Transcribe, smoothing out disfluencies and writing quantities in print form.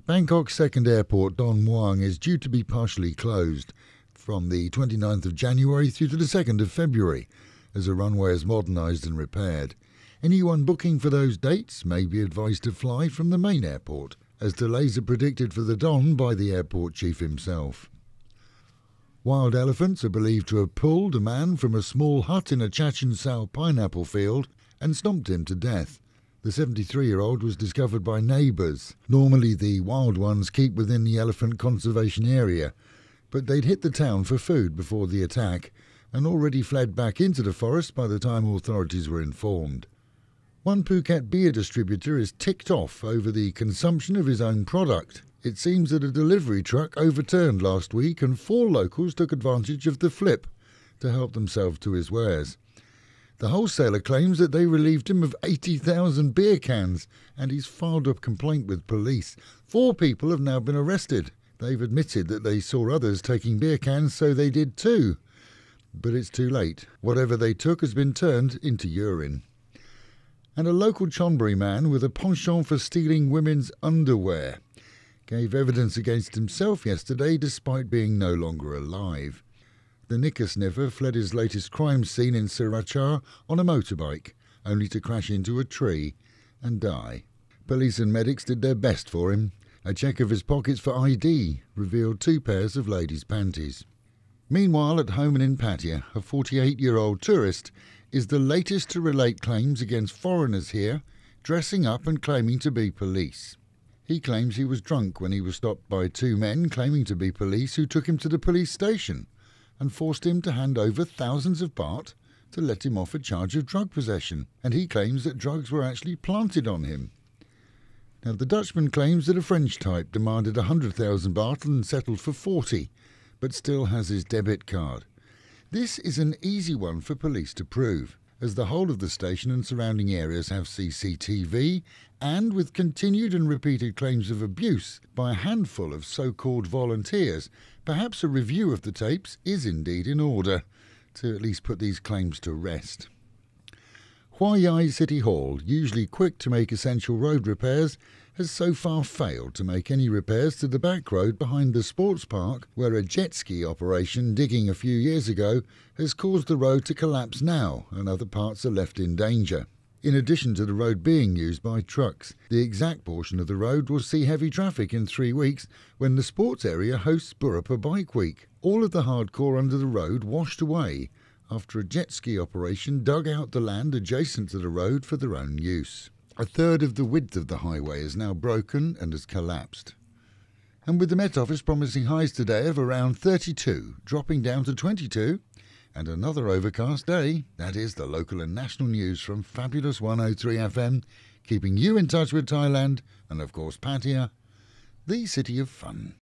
Bangkok's second airport, Don Muang, is due to be partially closed from the 29th of January through to the 2nd of February, as the runway is modernised and repaired. Anyone booking for those dates may be advised to fly from the main airport, as delays are predicted for the Don by the airport chief himself. Wild elephants are believed to have pulled a man from a small hut in a Chachoengsao pineapple field and stomped him to death. The 73-year-old was discovered by neighbours. Normally the wild ones keep within the elephant conservation area, but they'd hit the town for food before the attack and already fled back into the forest by the time authorities were informed. One Phuket beer distributor is ticked off over the consumption of his own product. It seems that a delivery truck overturned last week and 4 locals took advantage of the flip to help themselves to his wares. The wholesaler claims that they relieved him of 80,000 beer cans, and he's filed a complaint with police. 4 people have now been arrested. They've admitted that they saw others taking beer cans, so they did too. But it's too late. Whatever they took has been turned into urine. And a local Chonburi man with a penchant for stealing women's underwear gave evidence against himself yesterday despite being no longer alive. The Knicker-sniffer fled his latest crime scene in Sriracha on a motorbike, only to crash into a tree and die. Police and medics did their best for him. A check of his pockets for ID revealed 2 pairs of ladies' panties. Meanwhile, at home and in Pattaya, a 48-year-old tourist is the latest to relate claims against foreigners here, dressing up and claiming to be police. He claims he was drunk when he was stopped by 2 men claiming to be police who took him to the police station and forced him to hand over thousands of baht to let him off a charge of drug possession, and he claims that drugs were actually planted on him. Now, the Dutchman claims that a French type demanded 100,000 baht and settled for 40, but still has his debit card. This is an easy one for police to prove, as the whole of the station and surrounding areas have CCTV, and with continued and repeated claims of abuse by a handful of so-called volunteers, perhaps a review of the tapes is indeed in order to at least put these claims to rest. Hua Yai City Hall, usually quick to make essential road repairs, has so far failed to make any repairs to the back road behind the sports park, where a jet ski operation digging a few years ago has caused the road to collapse now, and other parts are left in danger. In addition to the road being used by trucks, the exact portion of the road will see heavy traffic in 3 weeks when the sports area hosts Burapa Bike Week. All of the hardcore under the road washed away after a jet ski operation dug out the land adjacent to the road for their own use. A third of the width of the highway is now broken and has collapsed. And with the Met Office promising highs today of around 32, dropping down to 22, and another overcast day, that is the local and national news from Fabulous 103 FM, keeping you in touch with Thailand and, of course, Pattaya, the city of fun.